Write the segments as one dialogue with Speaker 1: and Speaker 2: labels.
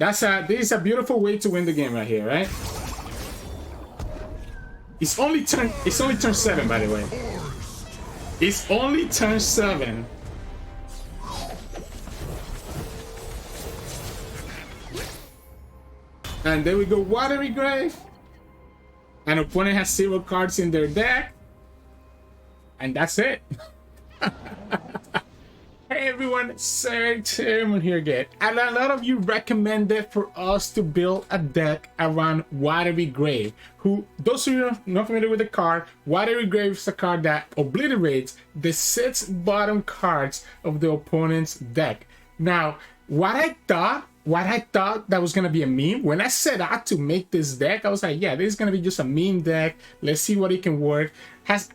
Speaker 1: This is a beautiful way to win the game right here, right? It's only turn 7, by the way. It's only turn 7. And there we go, Watery Grave. An opponent has 0 cards in their deck. And that's it. Hey everyone, Sirturmund here again. And a lot of you recommended for us to build a deck around Watery Grave. Who, those of you not familiar with the card, Watery Grave is a card that obliterates the 6 bottom cards of the opponent's deck. Now, what I thought that was gonna be a meme, when I set out to make this deck, I was like, yeah, this is gonna be just a meme deck. Let's see what it can work. Has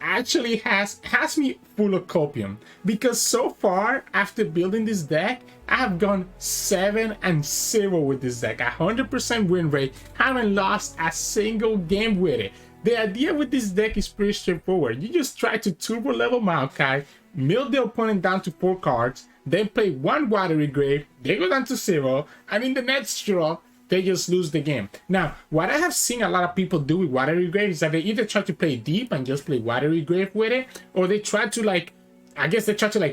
Speaker 1: me full of copium, because so far after building this deck, I have gone 7-0 with this deck. 100% win rate. Haven't lost a single game with it. The idea with this deck is pretty straightforward. You just try to turbo level Maokai, mill the opponent down to 4 cards, then play 1 Watery Grave, they go down to 0, and in the next draw, they just lose the game. Now, what I have seen a lot of people do with Watery Grave is that they either try to play deep and just play Watery Grave with it, or they try to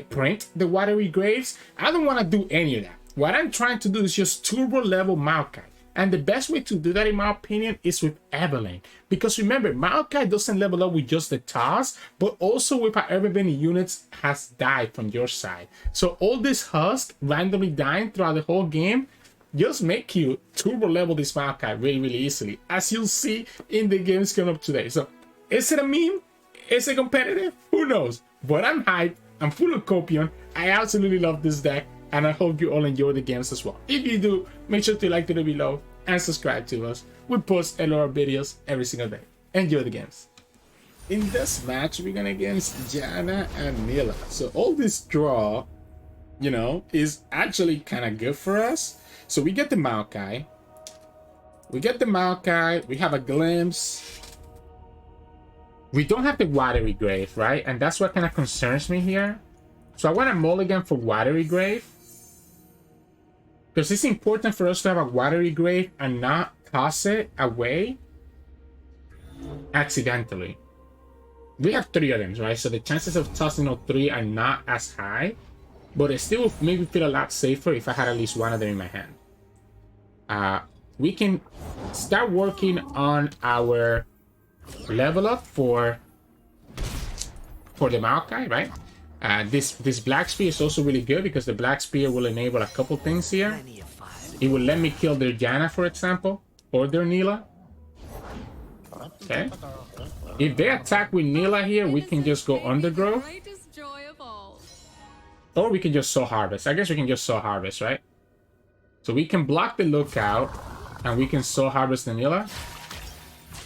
Speaker 1: print the Watery Graves. I don't want to do any of that. What I'm trying to do is just turbo level Maokai. And the best way to do that, in my opinion, is with Evelynn. Because remember, Maokai doesn't level up with just the toss, but also with however many units has died from your side. So all this husk randomly dying throughout the whole game just make you turbo level this Maokai really, really easily, as you'll see in the games coming up today. So, is it a meme? Is it competitive? Who knows? But I'm hyped. I'm full of copium. I absolutely love this deck, and I hope you all enjoy the games as well. If you do, make sure to like the video below and subscribe to us. We post a lot of videos every single day. Enjoy the games. In this match, we're going against Janna and Nilah. So all this draw, you know, is actually kind of good for us. So we get the Maokai. We have a glimpse. We don't have the Watery Grave, right? And that's what kind of concerns me here. So I want a mulligan for Watery Grave, because it's important for us to have a Watery Grave and not toss it away accidentally. We have 3 of them, right? So the chances of tossing all 3 are not as high, but it still would make me feel a lot safer if I had at least 1 of them in my hand. We can start working on our level up for the Maokai, right? This Black Spear is also really good, because the Black Spear will enable a couple things here. It will let me kill their Janna, for example, or their Nilah. Okay. If they attack with Nilah here, we can just go Undergrowth. Or we can just Soul Harvest. I guess we can just Soul Harvest, right? So we can block the Lookout, and we can Soul Harvest the Nilah.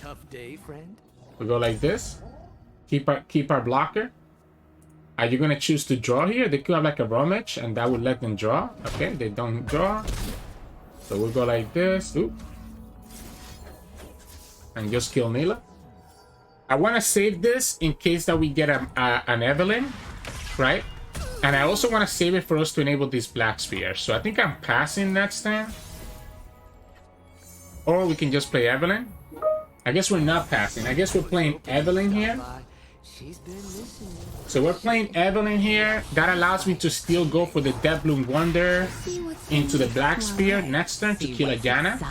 Speaker 2: Tough day, friend.
Speaker 1: We go like this. Keep our blocker. Are you gonna choose to draw here? They could have like a Rummage, and that would let them draw. Okay, they don't draw. So we'll go like this. Oop. And just kill Nilah. I want to save this in case that we get an Evelynn, right? And I also want to save it for us to enable this Black Spear. So I think I'm passing next time. Or we can just play Evelynn. I guess we're not passing. I guess we're playing Evelynn here. So we're playing Evelynn here. That allows me to still go for the Deathbloom Wonder into the Black Spear next turn to kill a Janna.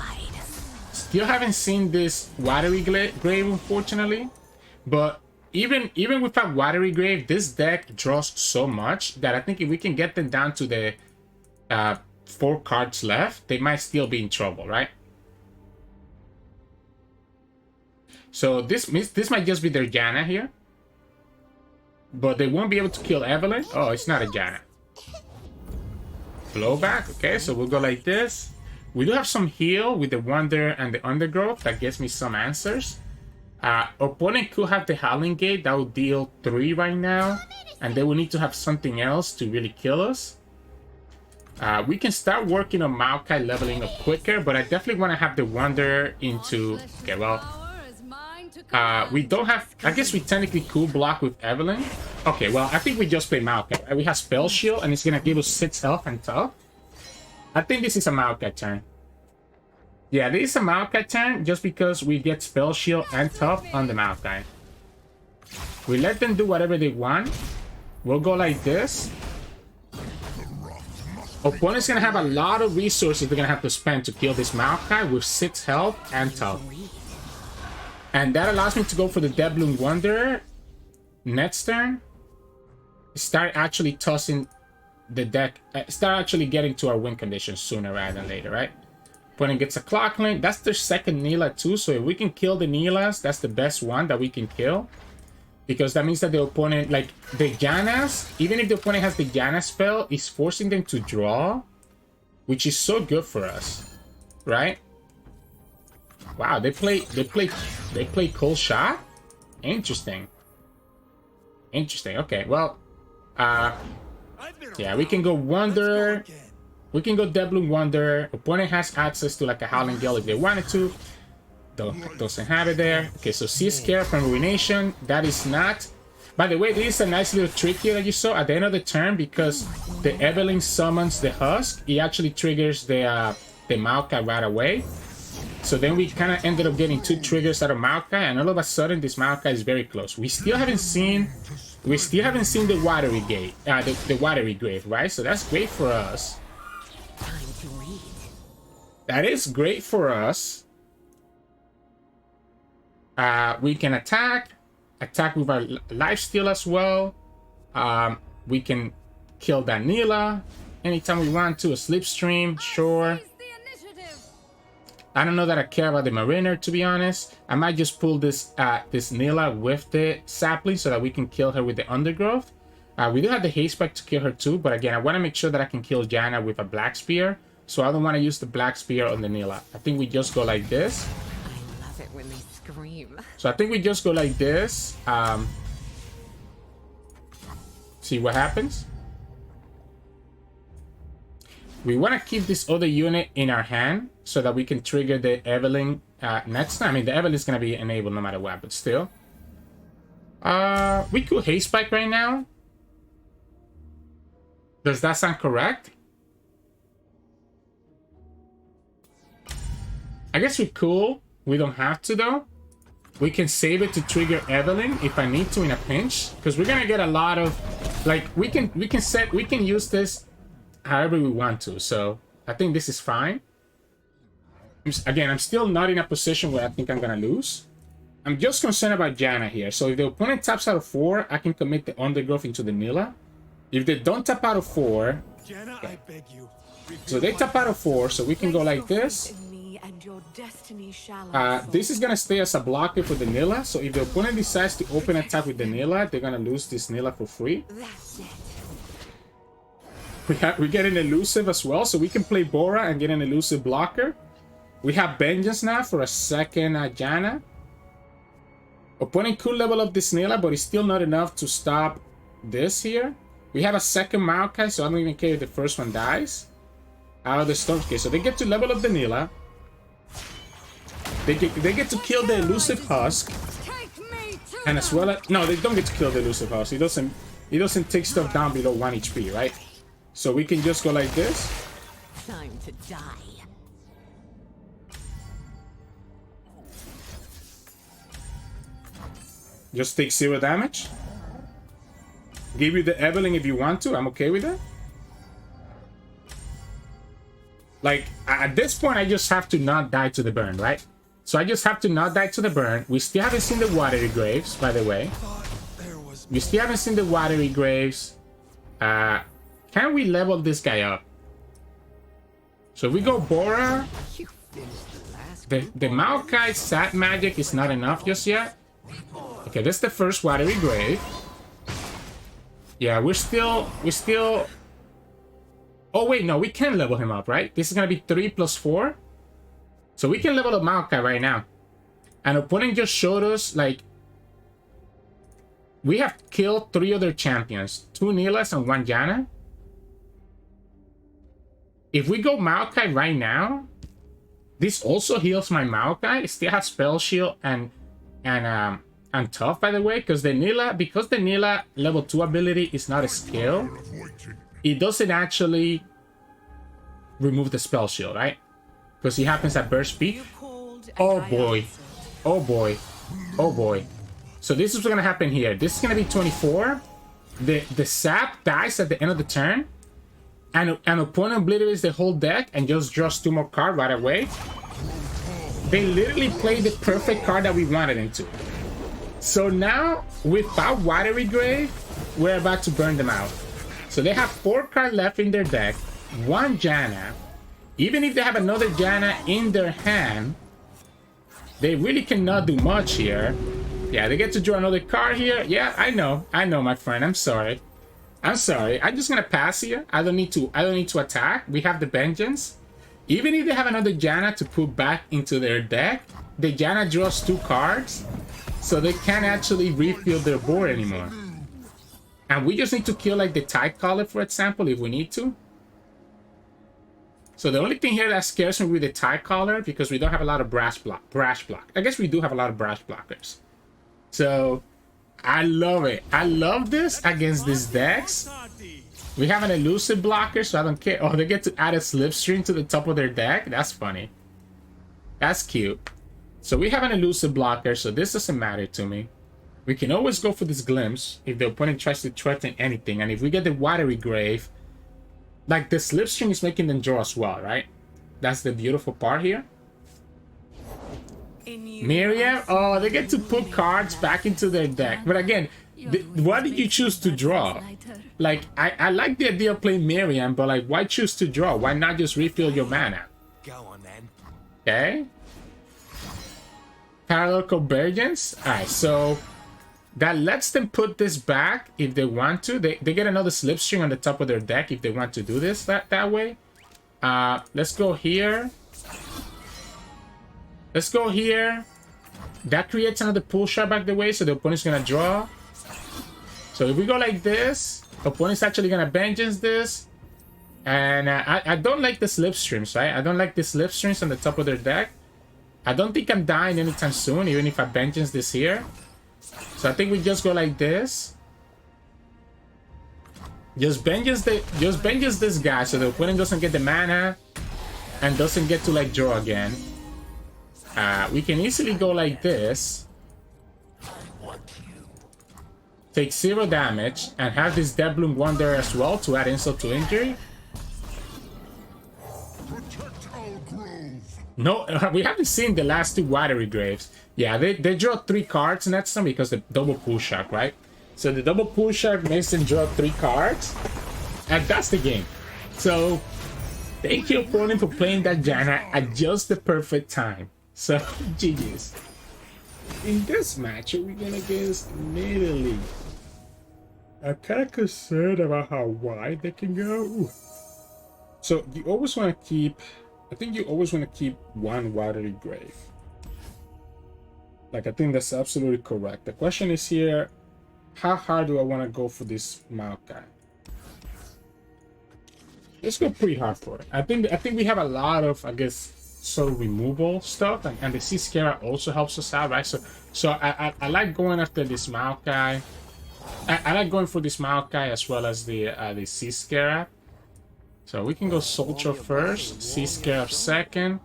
Speaker 1: Still haven't seen this Watery Grave, unfortunately. But even without Watery Grave, this deck draws so much that I think if we can get them down to the 4 cards left, they might still be in trouble, right? So this might just be their Janna here. But they won't be able to kill Evelynn. Oh, it's not a Janna. Blowback. Okay, so we'll go like this. We do have some heal with the Wonder and the Undergrowth. That gets me some answers. Opponent could have the Howling Gate. That will deal 3 right now. And they will need to have something else to really kill us. We can start working on Maokai leveling up quicker. But I definitely want to have the Wonder into... Okay, well... we don't have... I guess we technically could block with Evelynn. Okay, well, I think we just play Maokai. We have Spell Shield, and it's going to give us 6 health and tough. I think this is a Maokai turn. Yeah, this is a Maokai turn just because we get Spell Shield and Tough on the Maokai. We let them do whatever they want. We'll go like this. Opponent's gonna have a lot of resources they're gonna have to spend to kill this Maokai with 6 health and Tough. And that allows me to go for the Devlin Wanderer next turn. Start actually tossing the deck, start actually getting to our win conditions sooner rather than later, right? Opponent gets a Clock Lane. That's their second Nilah too, so if we can kill the Nilahs, that's the best one that we can kill. Because that means that the opponent, like the Jannas, even if the opponent has the Janna spell, is forcing them to draw, which is so good for us, right? Wow, they play Cold Shot? Interesting. Interesting. Okay, well, yeah, we can go Wanderer. We can go Devlin Wanderer. Opponent has access to like a Howling Gale if they wanted to. Doesn't have it there. Okay, so Seize Care from Ruination. That is not... By the way, this is a nice little trick here that you saw at the end of the turn, because the Evelynn summons the Husk. It actually triggers the Maokai right away. So then we kind of ended up getting 2 triggers out of Maokai, and all of a sudden this Maokai is very close. We still haven't seen the Watery Gate, the Watery Grave, right? So that's great for us. That is great for us. We can attack with our lifesteal as well. We can kill that Nilah anytime we want to. A Slipstream, sure. I don't know that I care about the Mariner, to be honest. I might just pull this this Nilah with the Sapling so that we can kill her with the Undergrowth. We do have the Haste Spike to kill her too, but again, I want to make sure that I can kill Janna with a Black Spear. So I don't want to use the Black Spear on the Nilah. I think we just go like this.
Speaker 3: I love it when they scream.
Speaker 1: So I think we just go like this. See what happens. We want to keep this other unit in our hand so that we can trigger the Evelynn next time. I mean, the Evelynn is going to be enabled no matter what, but still. We could Haste Spike right now. Does that sound correct? I guess we could. We don't have to though. We can save it to trigger Evelynn if I need to in a pinch, because we're gonna get a lot of, like, we can use this however we want to. So I think this is fine. Again, I'm still not in a position where I think I'm gonna lose. I'm just concerned about Janna here. So if the opponent taps out of 4, I can commit the Undergrowth into the Nilah. If they don't tap out of 4,
Speaker 2: Janna, I beg you.
Speaker 1: So they tap out of 4, so we can go like this. This is gonna stay as a blocker for the Nilah. So if the opponent decides to open attack with the Nilah, they're gonna lose this Nilah for free. We get an elusive as well, so we can play Bora and get an elusive blocker. We have Vengeance now for a second Janna. Opponent could level up this Nilah, but it's still not enough to stop this here. We have a second Maokai, so I don't even care if the first one dies. Out of the storm. Okay, so they get to level up the Nilah. They get to kill the elusive Husk. And as well as... No, they don't get to kill the elusive Husk. It doesn't take stuff down below 1 HP, right? So we can just go like this.
Speaker 3: Time to die.
Speaker 1: Just take 0 damage. Give you the Evelynn if you want to. I'm okay with that. Like, at this point, I just have to not die to the burn, right? So I just have to not die to the burn. We still haven't seen the Watery Graves, by the way. We still haven't seen the Watery Graves. Can we level this guy up? So if we go Bora. The Maokai Sat Magic is not enough just yet. Okay, that's the first Watery Grave. Yeah, we're still... Oh, wait, no, we can level him up, right? This is going to be 3 plus 4. So we can level up Maokai right now. And opponent just showed us, like... We have killed 3 other champions. 2 Nilahs and 1 Janna. If we go Maokai right now... This also heals my Maokai. It still has Spell Shield and Tough, by the way. Because the Nilah level 2 ability is not a skill. It doesn't actually remove the Spell Shield, right? because he happens at burst speed.
Speaker 3: You called and
Speaker 1: Oh
Speaker 3: I
Speaker 1: boy.
Speaker 3: answered.
Speaker 1: Oh boy. Oh boy. So this is what's gonna happen here. This is gonna be 24. The sap dies at the end of the turn. And an opponent obliterates the whole deck and just draws 2 more cards right away. They literally played the perfect card that we wanted them to. So now, without Watery Grave, we're about to burn them out. So they have 4 cards left in their deck, 1 Janna. Even if they have another Janna in their hand, they really cannot do much here. Yeah, they get to draw another card here. Yeah, I know, my friend. I'm sorry. I'm just gonna pass here. I don't need to attack. We have the Vengeance. Even if they have another Janna to put back into their deck, the Janna draws 2 cards, so they can't actually refill their board anymore. And we just need to kill like the Tide Caller, for example, if we need to. So the only thing here that scares me with the Tide Caller, because we don't have a lot of brash block. I guess we do have a lot of brash blockers. So I love it. I love this against these decks. We have an elusive blocker, so I don't care. Oh, they get to add a Slipstream to the top of their deck. That's funny. That's cute. So we have an elusive blocker, so this doesn't matter to me. We can always go for this Glimpse if the opponent tries to threaten anything. And if we get the Watery Grave, like the Slipstream is making them draw as well, right? That's the beautiful part here. Miriam, oh, they get to put cards back into their deck. But again, why did you choose to draw? Like, I like the idea of playing Miriam, but like, why choose to draw? Why not just refill your mana?
Speaker 2: Go on then.
Speaker 1: Okay. Parallel Convergence. Alright, so that lets them put this back if they want to. They get another Slipstream on the top of their deck if they want to do this that way. Let's go here. Let's go here. That creates another pull shot back the way, so the opponent's gonna draw. So if we go like this, the opponent's actually gonna Vengeance this. And I don't like the Slipstreams, right? I don't like the Slipstreams on the top of their deck. I don't think I'm dying anytime soon, even if I Vengeance this here. So I think we just go like this. Just Vengeance this guy so the opponent doesn't get the mana and doesn't get to like draw again. We can easily go like this. Take 0 damage and have this Deathbloom 1 there as well to add insult to injury. No, we haven't seen the last 2 Watery Graves. Yeah, they draw 3 cards next time because the double pull shock, right? So the double pull shock makes them draw 3 cards. And that's the game. So thank you, opponent, for playing that Janna at just the perfect time. So, GG's. In this match, are we gonna against Nidalee? I'm kind of concerned about how wide they can go. Ooh. So you always want to keep, I think you always want to keep 1 Watery Grave. Like, I think that's absolutely correct. The question is here, how hard do I want to go for this Maokai? Let's go pretty hard for it. I think we have a lot of, I guess, sort of removal stuff, and the Sea Scarab also helps us out, right? So I like going after this Maokai. I like going for this Maokai as well as the Sea Scarab. So we can go Soldier first, Sea Scarab second,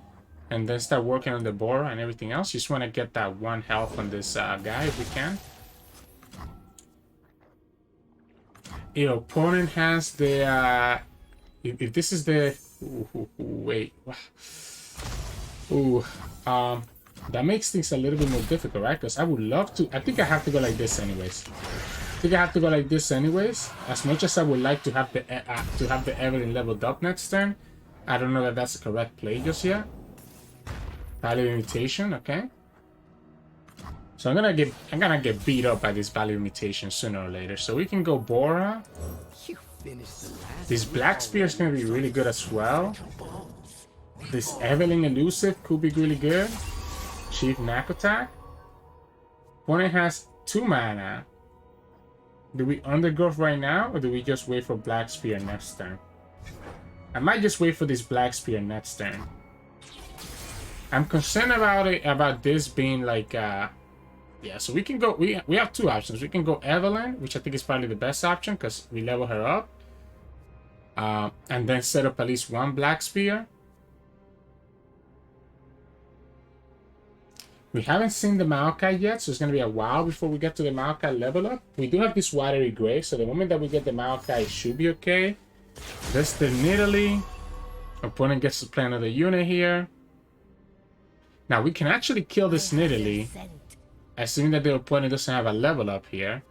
Speaker 1: and then start working on the board and everything else. Just want to get that 1 health on this guy if we can. Your opponent has the if this is the wait. Ooh, that makes things a little bit more difficult, right? Because I would love to. I think I have to go like this anyways. As much as I would like to have the Evelynn leveled up next turn, I don't know that that's the correct play just yet. Value Limitation, okay. So I'm gonna get beat up by this Value Limitation sooner or later. So we can go Bora. This Black Spear is gonna be really good as well. This Evelynn Elusive could be really good. Chief Knack Attack. Opponent has 2 mana. Do we Undergrowth right now, or do we just wait for Black Spear next turn? I might just wait for this Black Spear next turn. I'm concerned about this being like yeah, so we can go, we have 2 options. We can go Evelynn, which I think is probably the best option because we level her up. And then set up at least 1 Black Spear. We haven't seen the Maokai yet, so it's going to be a while before we get to the Maokai level up. We do have this Watery Grave, so the moment that we get the Maokai, it should be okay. That's the Nidalee. Opponent gets to play another unit here. Now, we can actually kill this Nidalee, assuming that the opponent doesn't have a level up here.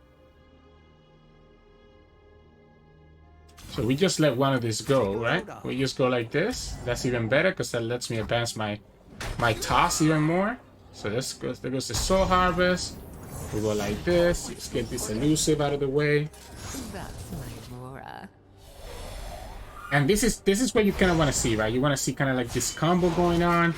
Speaker 1: So we just let one of these go, right? We just go like this. That's even better, because that lets me advance my toss even more. So there goes the Soul Harvest. We go like this. Let's get this elusive out of the way.
Speaker 3: That's my Laura.
Speaker 1: And this is what you kind of want to see, right? You want to see kind of like this combo going on.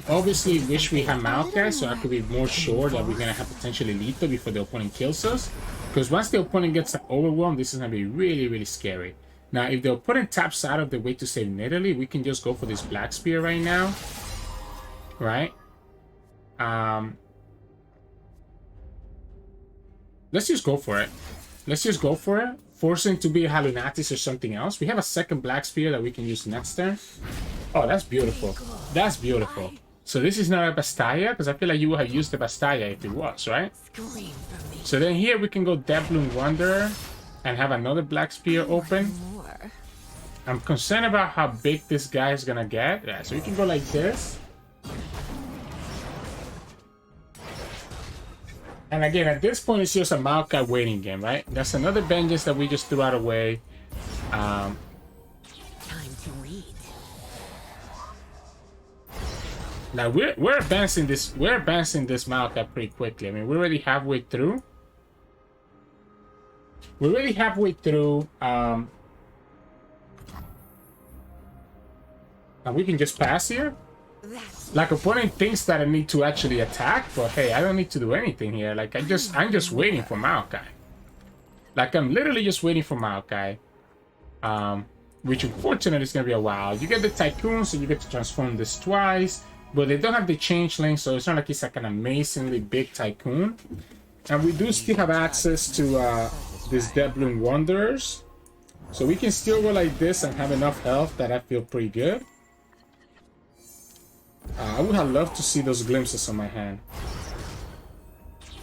Speaker 1: Obviously, wish we had Maokai, so I could be more sure that we're going to have potentially lethal before the opponent kills us. Because once the opponent gets overwhelmed, this is going to be really, really scary. Now, if the opponent taps out of the way to save Nidalee, we can just go for this Black Spear right now. Right? Let's just go for it. Let's just go for it. Forcing to be a Halunatis or something else. We have a second Black Spear that we can use next turn. Oh, that's beautiful. That's beautiful. So this is not a Bastaya, because I feel like you would have used the Bastaya if it was, right? So then here we can go Deathbloom Wanderer and have another Black Spear open. I'm concerned about how big this guy is gonna get. Yeah, so we can go like this. And again, at this point, it's just a Maokai waiting game, right? That's another vengeance that we just threw out away.
Speaker 3: Time to read.
Speaker 1: Now we're advancing this Maokai pretty quickly. I mean, we're already halfway through. We're already halfway through. And we can just pass here. Like, opponent thinks that I need to actually attack, but hey, I don't need to do anything here. Like, I'm just waiting for Maokai. Like, I'm literally just waiting for Maokai. Which unfortunately is gonna be a while. You get the Tycoon, so you get to transform this twice, but they don't have the Changeling, so it's not like it's like an amazingly big Tycoon. And we do still have access to these Deathbloom Wanderers, so we can still go like this and have enough health that I feel pretty good. I would have loved to see those glimpses on my hand.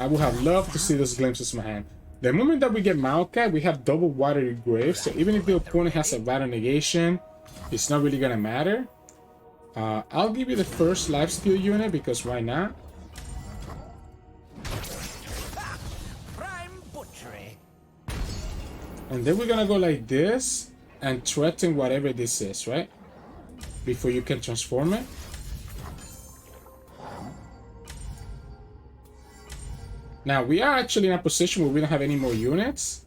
Speaker 1: I would have loved to see those glimpses on my hand. The moment that we get Maokai, we have double Watery Grave, so even if the opponent has a Battle Negation, it's not really gonna matter. I'll give you the first lifesteal unit, because why not? And then we're gonna go like this and threaten whatever this is, right? Before you can transform it. Now, we are actually in a position where we don't have any more units.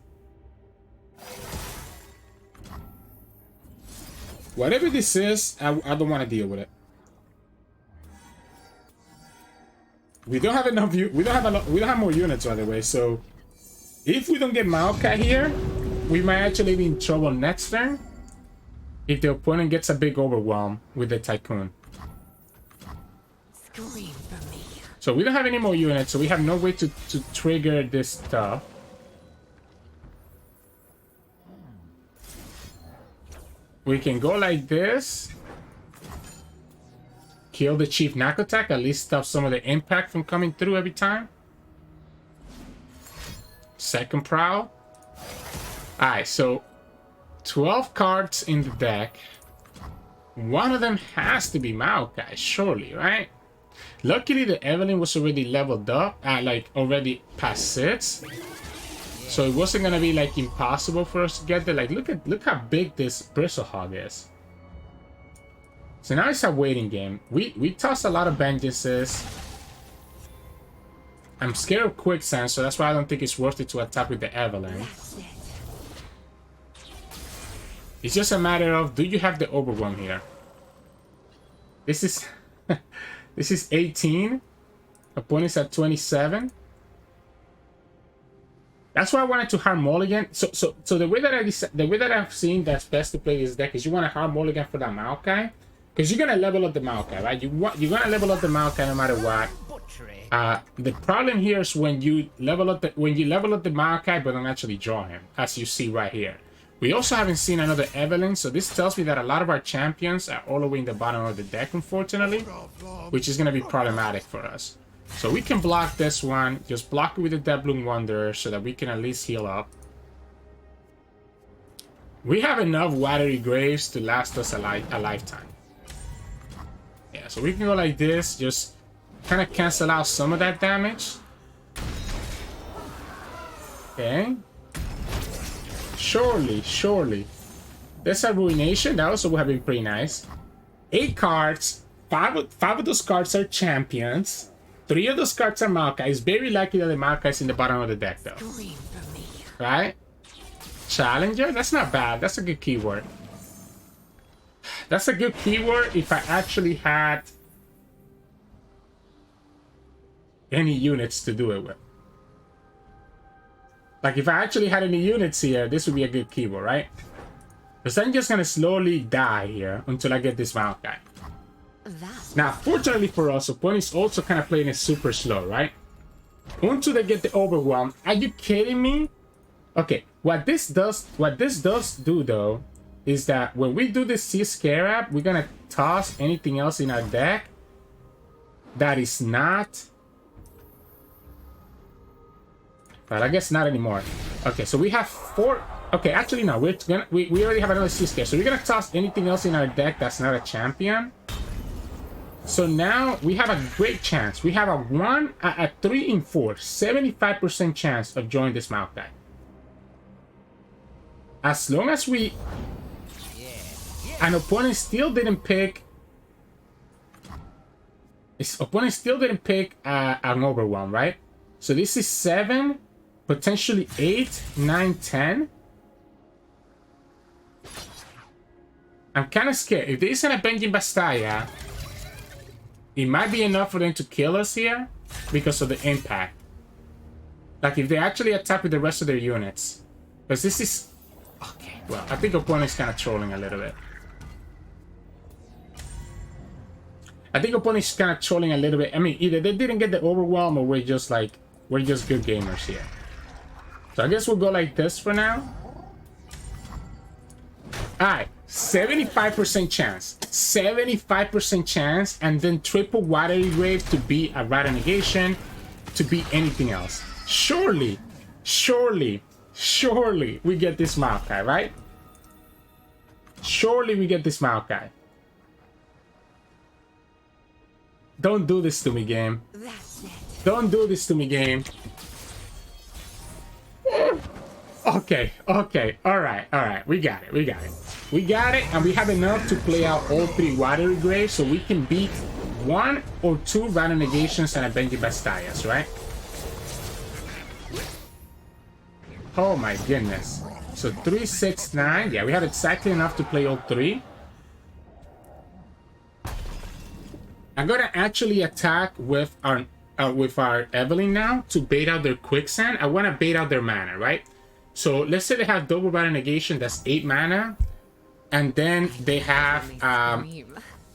Speaker 1: Whatever this is, I don't want to deal with it. We don't have enough. We don't have more units, by the way. So, if we don't get Maokai here, we might actually be in trouble next turn. If the opponent gets a big overwhelm with the Tycoon.
Speaker 3: Scream for me.
Speaker 1: So we don't have any more units, so we have no way to trigger this stuff. We can go like this. Kill the Chief Knock Attack, at least stop some of the impact from coming through every time. Second Prowl. Alright, so 12 cards in the deck. One of them has to be Maokai, surely, right? Luckily, the Evelynn was already leveled up, like already past 6, so it wasn't gonna be like impossible for us to get there. Like, look how big this Bristlehog is. So now it's a waiting game. We tossed a lot of vengeances. I'm scared of Quicksand, so that's why I don't think it's worth it to attack with the Evelynn. It's just a matter of, do you have the Overwhelm here? This is this is 18. Opponent's at 27. That's why I wanted to hard mulligan. So the way that I've seen that's best to play this deck is you want to hard mulligan for that Maokai, because you're gonna level up the Maokai, right? You're gonna level up the Maokai no matter what. The problem here is when you level up the Maokai but don't actually draw him, as you see right here. We also haven't seen another Evelynn, so this tells me that a lot of our champions are all the way in the bottom of the deck, unfortunately, which is going to be problematic for us. So we can block this one, just block it with the Deadbloom Wanderer so that we can at least heal up. We have enough Watery Graves to last us a lifetime. Yeah, so we can go like this, just kind of cancel out some of that damage. Okay. Surely. There's a Ruination. That also would have been pretty nice. 8 cards. Five of those cards are champions. 3 of those cards are Maokai. It's very likely that the Maokai is in the bottom of the deck, though. Right? Challenger? That's not bad. That's a good keyword. That's a good keyword if I actually had any units to do it with. Like, if I actually had any units here, this would be a good keyword, right? Because I'm just going to slowly die here until I get this Maokai. Now, fortunately for us, opponent is also kind of playing it super slow, right? Until they get the Overwhelm. Are you kidding me? Okay, what this does do, though, is that when we do this Sea Scarab, we're going to toss anything else in our deck that is not... Well, I guess not anymore. Okay, so we have 4... Okay, actually, no. We already have another Sea Scare. So we're going to toss anything else in our deck that's not a champion. So now we have a great chance. We have a 3 in 4. 75% chance of joining this Maokai. As long as we... An opponent still didn't pick... His opponent still didn't pick an Overwhelm, right? So this is 7... Potentially 8, 9, 10. I'm kind of scared. If there isn't a Benji Bastaya, it might be enough for them to kill us here because of the impact. Like, if they actually attack with the rest of their units. Because this is... Okay, well, I think opponent's kind of trolling a little bit. I think opponent's kind of trolling a little bit. I mean, either they didn't get the Overwhelm or we're just good gamers here. So I guess we'll go like this for now. Alright, 75% chance. 75% chance, and then triple Watery Grave to be a Rata Negation, to be anything else. Surely we get this Maokai, right? Surely we get this Maokai. Don't do this to me, game. Don't do this to me, game. Okay, alright, we got it, and we have enough to play out all 3 Watery Graves, so we can beat 1 or 2 Rata Negations and a Benji Bastayas, right? Oh my goodness. So 3, 6, 9, yeah, we have exactly enough to play all 3. I'm gonna actually attack with our Evelynn now to bait out their Quicksand. I want to bait out their mana, right? So let's say they have double Rata Negation, that's 8 mana, and then they have a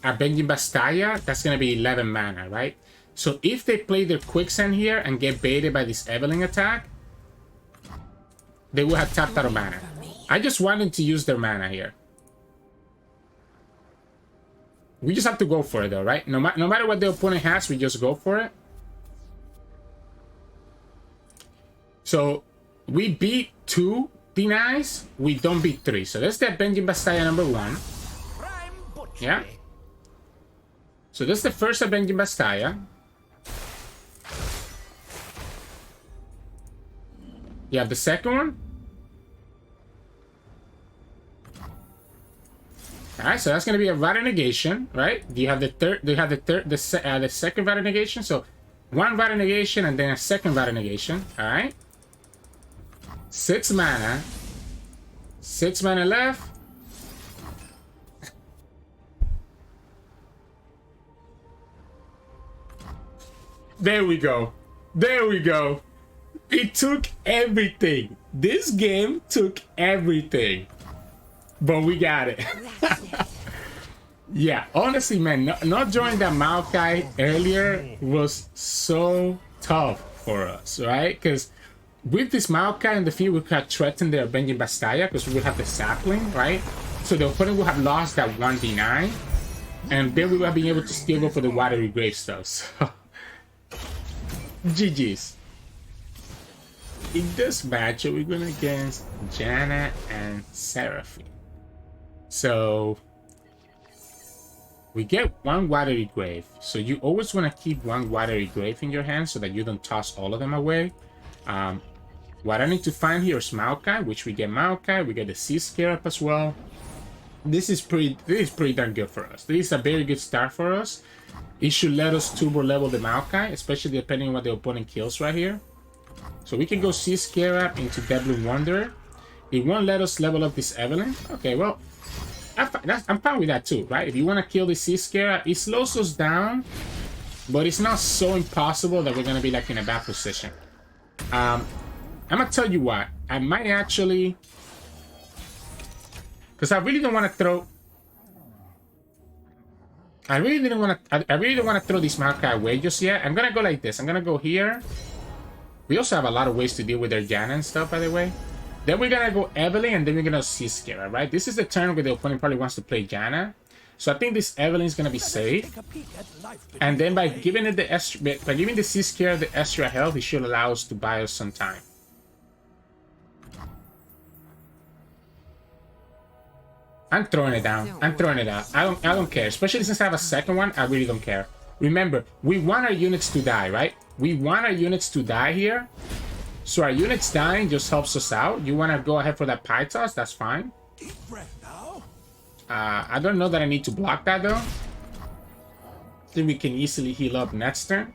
Speaker 1: Benji Bastaya, that's gonna be 11 mana, right? So if they play their Quicksand here and get baited by this Evelynn attack, they will have tapped out of mana. I just want them to use their mana here. We just have to go for it though, right? No matter what the opponent has, we just go for it. So we beat 2 denies, we don't beat 3. So that's that Benji Bastaya number 1. Yeah. So that's the first Benji Bastaya. You have the second one. Alright, so that's gonna be a Rata Negation, right? Do you have the third? Do you have the second Rata Negation? So 1 Rata Negation and then a second Rata Negation. Alright. 6 mana. 6 mana left. There we go. There we go. It took everything. This game took everything. But we got it. Yeah, honestly, man, not joining that Maokai earlier was so tough for us, right? Because with this Maokai in the field, we could threaten the Avenging Bastaya because we will have the sapling, right? So the opponent will have lost that 1d9, and then we will have been able to still go for the Watery Grave stuff. So, GG's. In this match, we're going against Janna and Seraphine. So we get one Watery Grave. So you always want to keep one Watery Grave in your hand so that you don't toss all of them away. What I need to find here is Maokai, which we get Maokai. We get the Sea Scarab as well. This is pretty darn good for us. This is a very good start for us. It should let us turbo level the Maokai, especially depending on what the opponent kills right here. So we can go Sea Scarab into Devlin Wanderer. It won't let us level up this Evelynn. Okay, well, I'm fine with that too, right? If you want to kill the Sea Scarab, it slows us down, but it's not so impossible that we're going to be like in a bad position. I'm going to tell you what. I might actually... Because I really don't want to throw... I really don't want to throw this Maokai away just yet. I'm going to go like this. I'm going to go here. We also have a lot of ways to deal with their Janna and stuff, by the way. Then we're going to go Evelynn, and then we're going to Sea Scarab, right? This is the turn where the opponent probably wants to play Janna. So I think this Evelynn is going to be safe. And then by giving it the Sea Scarab the extra health, it should allow us to buy us some time. I'm throwing it down. I'm throwing it out. I don't care. Especially since I have a second one, I really don't care. Remember, we want our units to die, right? We want our units to die here. So our units dying just helps us out. You want to go ahead for that pie toss? That's fine. I don't know that I need to block that, though. I think we can easily heal up next turn.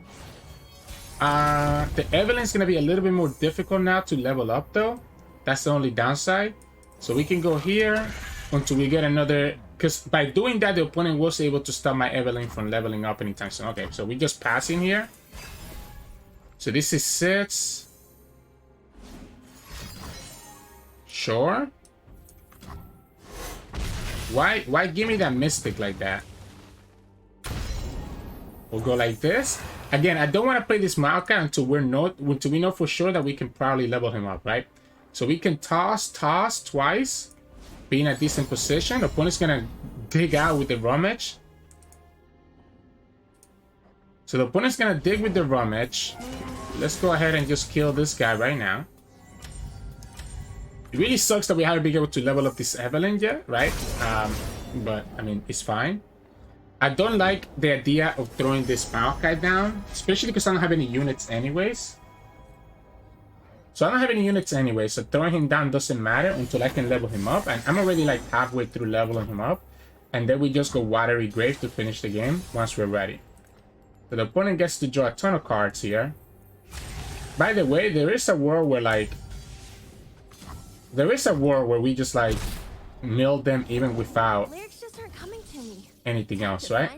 Speaker 1: The Evelynn's going to be a little bit more difficult now to level up, though. That's the only downside. So we can go here until we get another... Because by doing that, the opponent was able to stop my Evelynn from leveling up anytime soon. Okay, so we just pass in here. So this is 6. Sure. Why give me that Mystic like that? We'll go like this. Again, I don't want to play this Maokai until we know for sure that we can probably level him up, right? So we can toss twice. Be in a decent position. The opponent's gonna dig out with the Rummage. So the opponent's gonna dig with the Rummage. Let's go ahead and just kill this guy right now. It really sucks that we haven't been able to level up this Evelynn yet, right? But, I mean, it's fine. I don't like the idea of throwing this Maokai down, especially because I don't have any units anyways. So I don't have any units anyway, so throwing him down doesn't matter until I can level him up. And I'm already like halfway through leveling him up. And then we just go Watery Grave to finish the game once we're ready. So the opponent gets to draw a ton of cards here. By the way, there is a world where like... There is a world where we just like mill them even without anything else, right?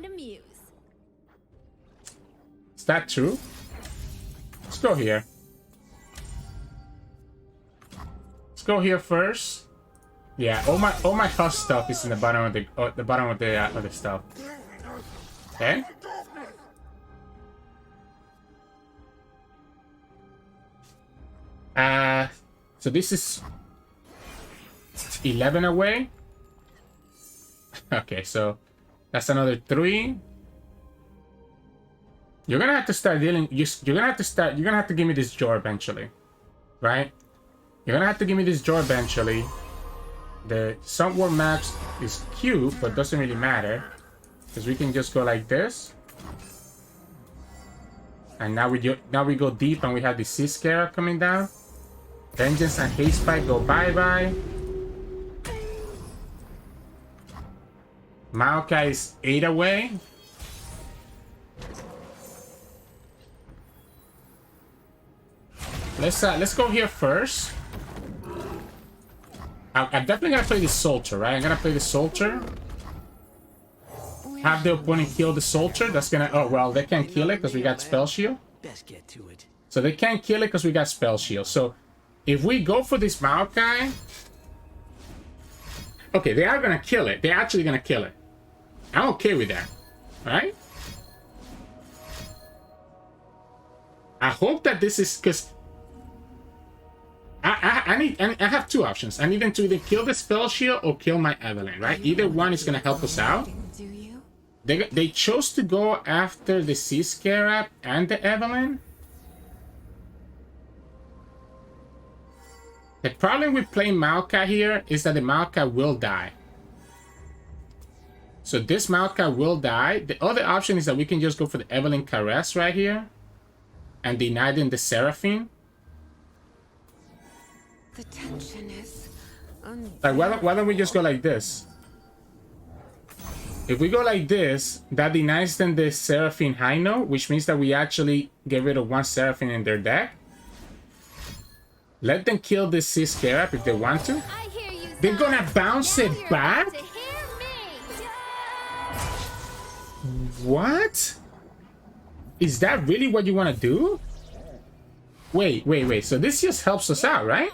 Speaker 1: Is that true? Let's go here. Let's go here first. Yeah, all my husk stuff is in the bottom of the stuff. Okay. So this is 11 away. Okay, so that's another 3. You're gonna have to start dealing. You're gonna have to give me this jaw eventually, right? You're gonna have to give me this jaw eventually. The Sunward Max is cute, but doesn't really matter because we can just go like this. And now we go deep, and we have the Sea Scarab coming down. Vengeance and Haste Spike go bye-bye. Maokai is 8 away. Let's go here first. I'm definitely gonna play the Soldier, right? I'm gonna play the Soldier. Have the opponent kill the Soldier. That's gonna... Oh, well, they can't kill it because we got Spell Shield.
Speaker 2: Best get to it.
Speaker 1: So they can't kill it because we got Spell Shield. So if we go for this Maokai... Okay, they are gonna kill it. They're actually gonna kill it. I'm okay with that. Right? I hope that this is... Because I have two options. I need them to either kill the spell shield or kill my Evelynn, right? Either one is gonna help us out.
Speaker 3: Do you?
Speaker 1: They chose to go after the Sea Scarab and the Evelynn. The problem with playing Maokai here is that the Maokai will die. So this Maokai will die. The other option is that we can just go for the Evelynn Caress right here and deny them the Seraphine.
Speaker 3: The tension is
Speaker 1: Like, why don't we just go like this? If we go like this, that denies them the Seraphine High Note, which means that we actually get rid of one Seraphine in their deck. Let them kill this Sea Scarab if they want to.
Speaker 4: I hear you,
Speaker 1: They're
Speaker 4: son.
Speaker 1: gonna bounce
Speaker 4: Now
Speaker 1: it
Speaker 4: you're
Speaker 1: back?
Speaker 4: about to hear me.
Speaker 1: What? Is that really what you want to do? Wait. So this just helps us out, right?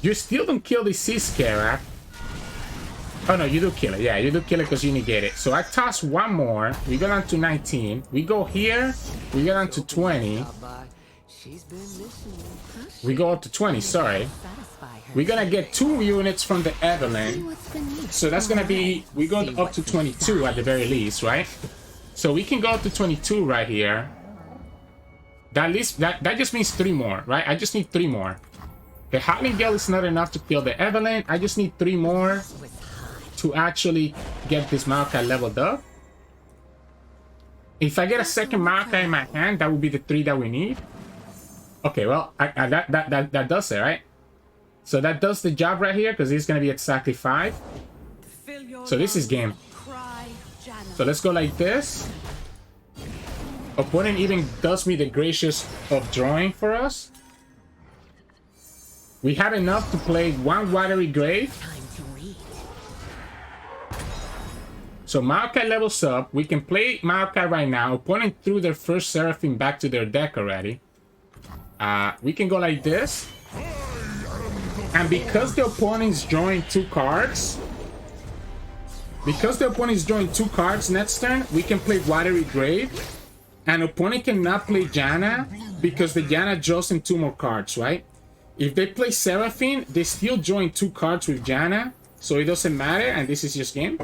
Speaker 1: You still don't kill the Sea Scarab. Oh no, you do kill it. Yeah, you do kill it because you negate it. So I toss one more. We go down to 19. We go here. We go down to 20.
Speaker 2: She's been listening.
Speaker 1: We go up to 20, sorry.
Speaker 3: satisfy her.
Speaker 1: We're gonna get 2 units from the Evelynn.
Speaker 3: What's beneath?
Speaker 1: So that's gonna be, we go up to 22 at the very least, right? So we can go up to 22 right here. That just means 3 more, right? I just need 3 more. The Howling Gale is not enough to kill the Evelynn. I just need 3 more to actually get this Maokai leveled up. If I get a second Maokai in my hand, that would be the 3 that we need. Okay, well, that does it, right? So that does the job right here, because it's going to be exactly 5. So this is game. So let's go like this. Opponent even does me the gracious of drawing for us. We have enough to play 1 Watery Grave.
Speaker 3: Time to read.
Speaker 1: So Maokai levels up. We can play Maokai right now. Opponent threw their first Seraphine back to their deck already. We can go like this. And because the opponent's drawing 2 cards, next turn, we can play Watery Grave. And opponent cannot play Janna because the Janna draws him 2 more cards, right? If they play Seraphine, they still drawing 2 cards with Janna, so it doesn't matter, and this is just game.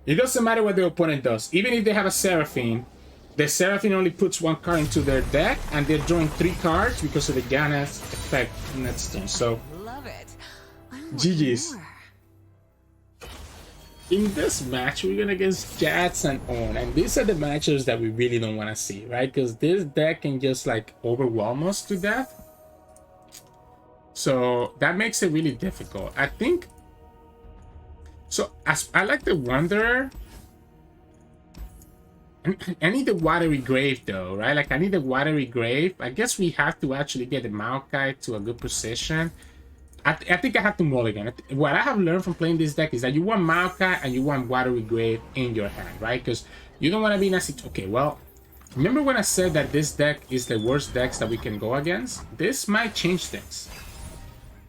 Speaker 1: It doesn't matter what the opponent does. Even if they have a Seraphine, the Seraphine only puts 1 card into their deck, and they're drawing 3 cards because of the Janna's effect next turn. So,
Speaker 3: Love it. I want
Speaker 1: GG's.
Speaker 3: more.
Speaker 1: In this match, we're gonna against Jax and Ornn, and these are the matches that we really don't want to see, right? Because this deck can just like overwhelm us to death. So that makes it really difficult. I think. So as I like the Wanderer. I need the Watery Grave though, right? Like I need the Watery Grave. I guess we have to actually get the Maokai to a good position. I think I have to mulligan. What I have learned from playing this deck is that you want Maokai and you want Watery Grave in your hand, right? Because you don't want to be in a situation. Okay, well, remember when I said that this deck is the worst decks that we can go against? This might change things.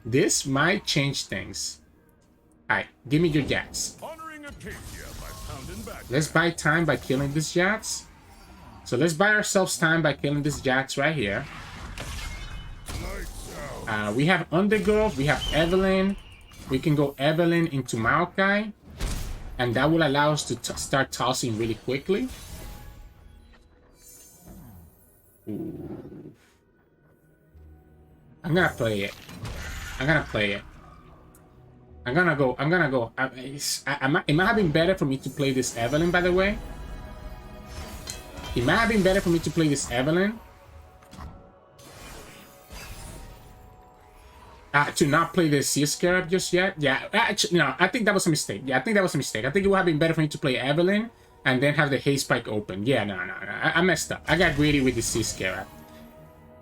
Speaker 1: This might change things. Alright, give me your Jax. Let's buy time by killing this Jax. So let's buy ourselves time by killing this Jax right here. We have Undergrowth, we have Evelynn. We can go Evelynn into Maokai. And that will allow us to start tossing really quickly. Ooh. I'm gonna play it. It might have been better for me to play this Evelynn, by the way. It might have been better for me to play this Evelynn. To not play the Sea Scarab just yet. Yeah, actually, no, I think that was a mistake. I think it would have been better for me to play Evelynn and then have the Haze Spike open. Yeah, no. I messed up. I got greedy with the Sea Scarab.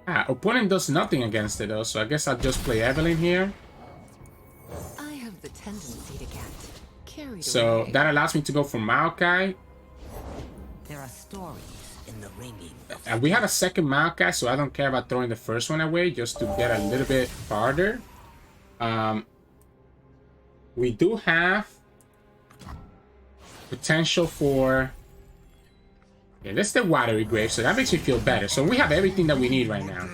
Speaker 1: Opponent does nothing against it though, so I guess I'll just play Evelynn here.
Speaker 3: I have the tendency to get carried
Speaker 1: So
Speaker 3: away.
Speaker 1: that allows me to go for Maokai.
Speaker 3: There are stories in the ringing.
Speaker 1: We have a second Maokai, so I don't care about throwing the first one away, just to get a little bit farther. We do have potential for... Yeah, that's the Watery Grave, so that makes me feel better. So we have everything that we need right now.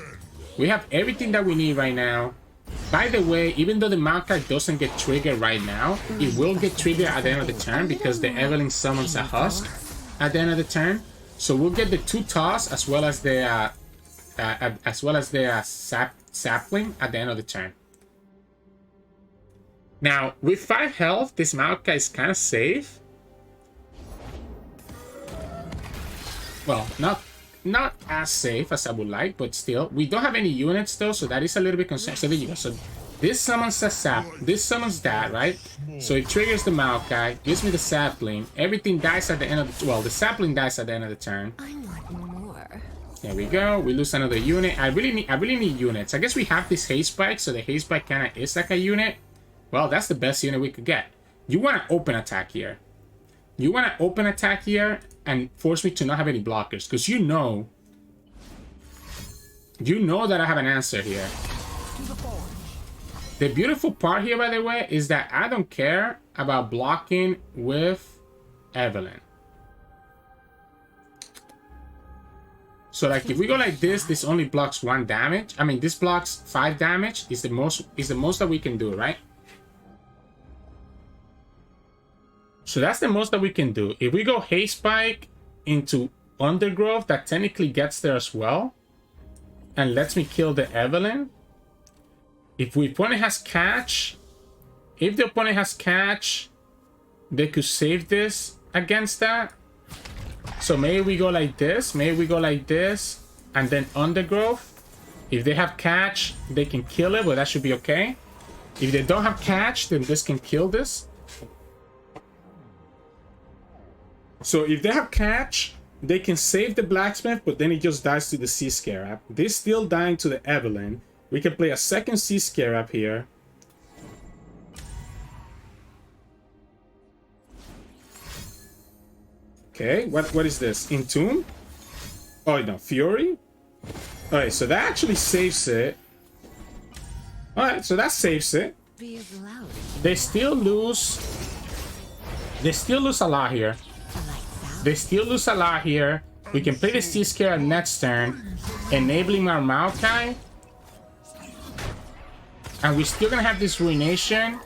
Speaker 1: By the way, even though the Maokai doesn't get triggered right now, it will get triggered at the end of the turn because the Evelynn summons a husk at the end of the turn. So we'll get the 2 toss as well as the sapling at the end of the turn. Now, with 5 health, this Maokai is kind of safe. Well, not as safe as I would like, but still. We don't have any units though, so that is a little bit concerning. So there you go. So this summons a sap, this summons that, right? So it triggers the Maokai, gives me the sapling. Everything dies at the end of the, well, the sapling dies at the end of the turn.
Speaker 3: I want more.
Speaker 1: There we go. We lose another unit. I really need units. I guess we have this haste spike, so the haste spike kind of is like a unit. Well, that's the best unit we could get. You want to open attack here. You want to open attack here and force me to not have any blockers, because you know that I have an answer here. The beautiful part here, by the way, is that I don't care about blocking with Evelynn. So like if we go like this, this only blocks 1 damage. I mean, this blocks 5 damage. Is the most that we can do, right? So that's the most that we can do. If we go haste spike into undergrowth, that technically gets there as well and lets me kill the Evelynn. If the opponent has catch, they could save this against that. So maybe we go like this, and then undergrowth. If they have catch, they can kill it, but that should be okay. If they don't have catch, then this can kill this. So if they have catch, they can save the blacksmith, but then it just dies to the sea scarab. This still dying to the Evelynn. We can play a second sea scarab here. Okay, what is this? Entomb? Oh no, Fury? Alright, so that actually saves it. Alright, so that saves it. They still lose a lot here. We can play the Sea Scarab next turn, enabling our Maokai. And we're still gonna have this Ruination.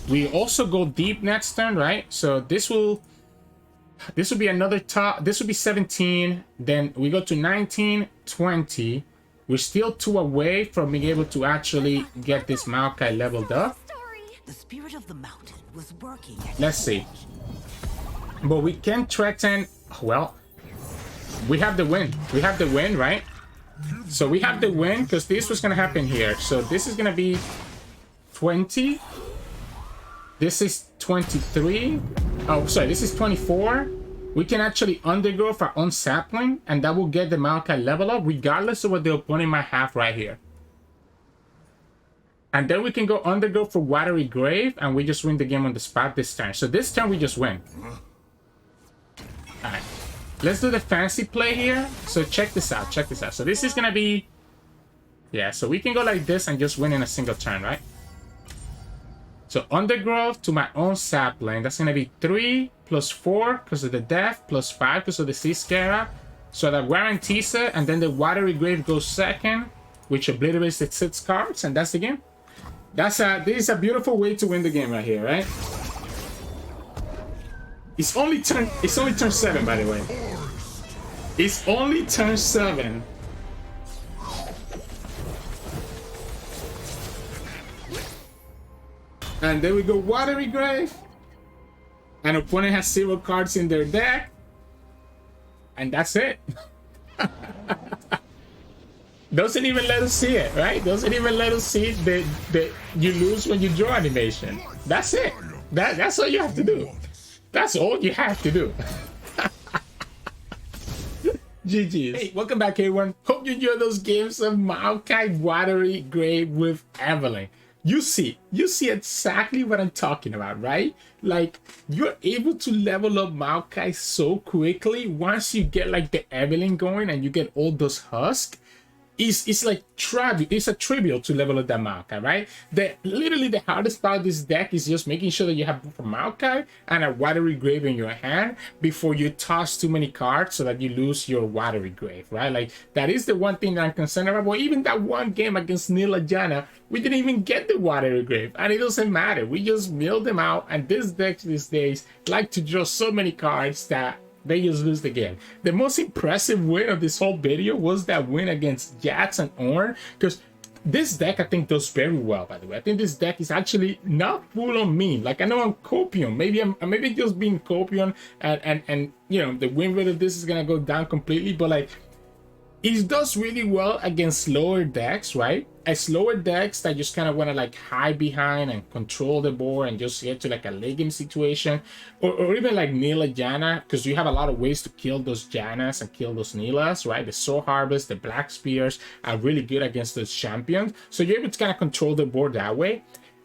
Speaker 1: We also go deep next turn, right? So this will be another top. This will be 17. Then we go to 19, 20. We're still 2 away from being able to actually get this Maokai leveled up.
Speaker 2: The spirit of the mountain was working.
Speaker 1: Let's see. But we can threaten. Well, we have the win. We have the win, right? So we have the win because this was gonna happen here. So this is gonna be 20. This is 23. Oh, sorry. This is 24. We can actually undergo our own sapling, and that will get the Maokai level up, regardless of what the opponent might have right here. And then we can go undergo for Watery Grave, and we just win the game on the spot this turn. So this turn we just win. Alright. Let's do the fancy play here. So check this out. So this is gonna be... Yeah, so we can go like this and just win in a single turn, right? So undergrowth to my own sapling. That's gonna be 3 plus 4 because of the death, plus 5 because of the Sea Scarab. So that guarantees it, and then the Watery Grave goes second, which obliterates the 6 cards, and that's the game. This is a beautiful way to win the game right here, right? It's only turn 7, by the way. It's only turn 7. And then we go Watery Grave. And opponent has 0 cards in their deck. And that's it. Doesn't even let us see it, right? Doesn't even let us see that you lose when you draw animation. That's it. That's all you have to do. That's all you have to do. GG's. Hey, welcome back, everyone. Hope you enjoyed those games of Maokai Watery Grave with Evelynn. You see exactly what I'm talking about, right? Like, you're able to level up Maokai so quickly once you get like the Evelynn going and you get all those husks. it's like tribute. It's a tribute to level up that Maokai, right? Literally the hardest part of this deck is just making sure that you have both a Maokai and a Watery Grave in your hand before you toss too many cards so that you lose your Watery Grave, right? Like that is the one thing that I'm concerned about. But even that one game against Nidalee Janna, we didn't even get the Watery Grave, and it doesn't matter. We just milled them out, and this deck these days like to draw so many cards that they just lose the game. The most impressive win of this whole video was that win against Jax Ornn, because this deck I think does very well, by the way. I think this deck is actually not full on me. Like I know I'm Copion. Maybe I'm just being Copion and you know the win rate of this is gonna go down completely, but like it does really well against slower decks, right? Slower decks that just kind of want to like hide behind and control the board and just get to like a late game situation, or even like Nidalee Janna, because you have a lot of ways to kill those Jannas and kill those Nilahs, right? The Soul Harvest, the Black Spears are really good against those champions, so you're able to kind of control the board that way.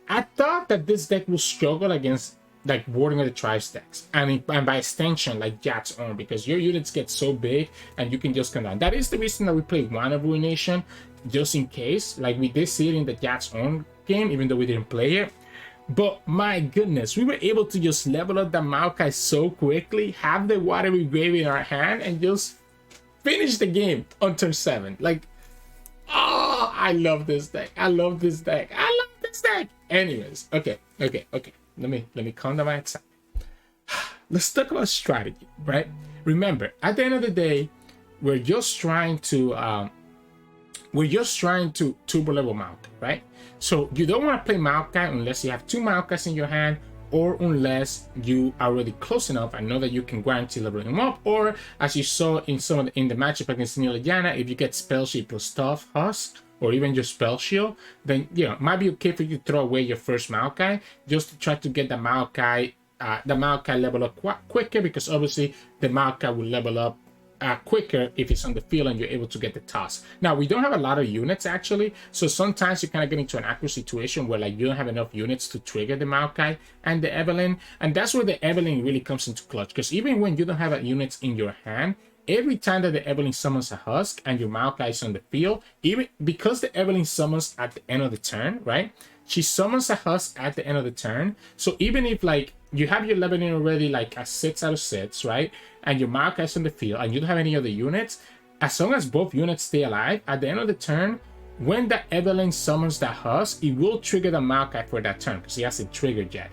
Speaker 1: I thought that this deck will struggle against like Warding of the Tribes decks, and by extension like Jax Ornn, because your units get so big and you can just come down. That is the reason that we play one of Ruination, just in case. Like we did see it in the Jax Ornn game, even though we didn't play it. But my goodness, we were able to just level up the Maokai so quickly, have the Watery Grave in our hand, and just finish the game on turn 7. Like, oh, I love this deck. I love this deck. I love this deck. Anyways, okay. Let me calm down my excitement. Let's talk about strategy, right? Remember, at the end of the day, we're just trying to turbo level Maokai, right? So you don't want to play Maokai unless you have 2 Maokais in your hand, or unless you are already close enough and know that you can guarantee leveling him up, or as you saw in in the matchup against Nidalee Janna, if you get Spell Shield plus Tough Husk, or even just Spell Shield, then you know it might be okay for you to throw away your first Maokai just to try to get the Maokai level up quicker, because obviously the Maokai will level up quicker if it's on the field and you're able to get the toss. Now we don't have a lot of units actually, so sometimes you kind of get into an awkward situation where like you don't have enough units to trigger the Maokai and the Evelynn, and that's where the Evelynn really comes into clutch, because even when you don't have units in your hand, every time that the Evelynn summons a Husk and your Maokai is on the field, even because the Evelynn summons at the end of the turn, right? She summons a Husk at the end of the turn. So even if like you have your Evelynn already like a 6 out of 6, right? And your Maokai is on the field and you don't have any other units, as long as both units stay alive, at the end of the turn, when the Evelynn summons that Husk, it will trigger the Maokai for that turn because he hasn't triggered yet,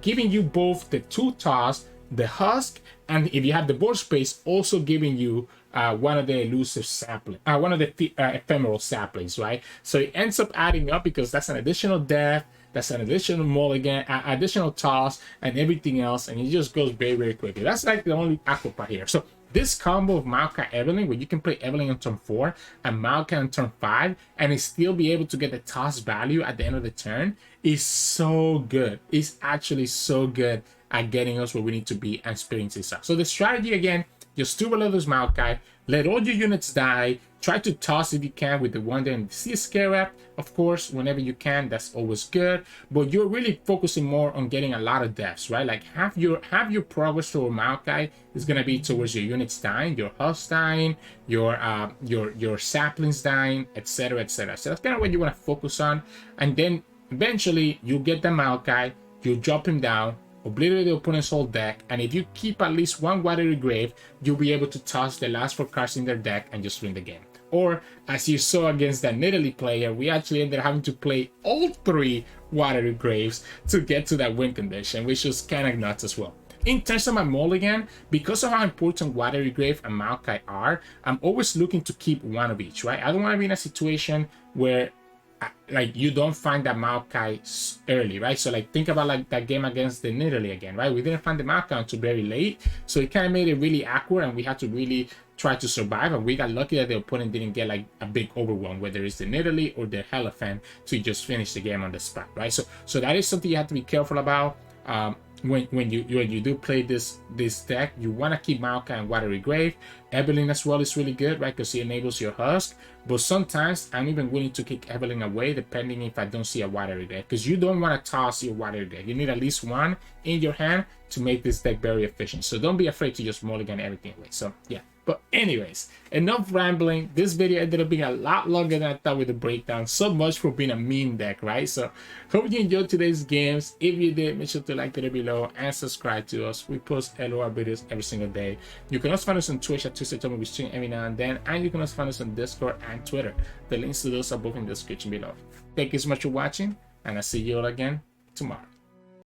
Speaker 1: giving you both the 2 toss, the Husk, and if you have the board space, also giving you one of the elusive sapling, one of the ephemeral saplings, right? So it ends up adding up because that's an additional death, that's an additional mulligan, additional toss, and everything else, and it just goes very, very quickly. That's like the only aqua part here. So this combo of Maokai Evelynn, where you can play Evelynn on turn 4 and Maokai on turn 5, and it still be able to get the toss value at the end of the turn, is so good. It's actually so good at getting us where we need to be and splitting this up. So the strategy again, just turbo level those Maokai, let all your units die, try to toss if you can with the Wonder and the Sea Scarab, of course, whenever you can, that's always good, but you're really focusing more on getting a lot of deaths, right? Like half your progress toward Maokai is gonna be towards your units dying, your Husks dying, your saplings dying, etc, etc. So that's kind of what you want to focus on, and then eventually you get the Maokai, you drop him down, obliterate the opponent's whole deck, and if you keep at least 1 Watery Grave, you'll be able to toss the last 4 cards in their deck and just win the game. Or, as you saw against that Nidalee player, we actually ended up having to play all 3 Watery Graves to get to that win condition, which was kind of nuts as well. In terms of my mulligan, because of how important Watery Grave and Maokai are, I'm always looking to keep one of each, right? I don't want to be in a situation where like you don't find that Maokai early, right? So like think about like that game against the Nidalee again, right? We didn't find the Maokai until very late, so it kind of made it really awkward, and we had to really try to survive, and we got lucky that the opponent didn't get like a big overwhelm, whether it's the Nidalee or the Elephant, to just finish the game on the spot, right? So that is something you have to be careful about. When you do play this deck, you want to keep Maokai and Watery Grave. Evelynn as well is really good, right? Because it enables your Husk. But sometimes I'm even willing to kick Evelynn away, depending if I don't see a Watery Grave, because you don't want to toss your Watery Grave. You need at least 1 in your hand to make this deck very efficient. So don't be afraid to just mulligan everything away. So yeah, But anyways, enough rambling. This video ended up being a lot longer than I thought with the breakdown. So much for being a meme deck, right? So hope you enjoyed today's games. If you did, make sure to like the video below and subscribe to us. We post LOR videos every single day. You can also find us on Twitch at Sirturmund. We stream every now and then, and you can also find us on Discord and Twitter. The links to those are both in the description below. Thank you so much for watching, and I'll see you all again tomorrow.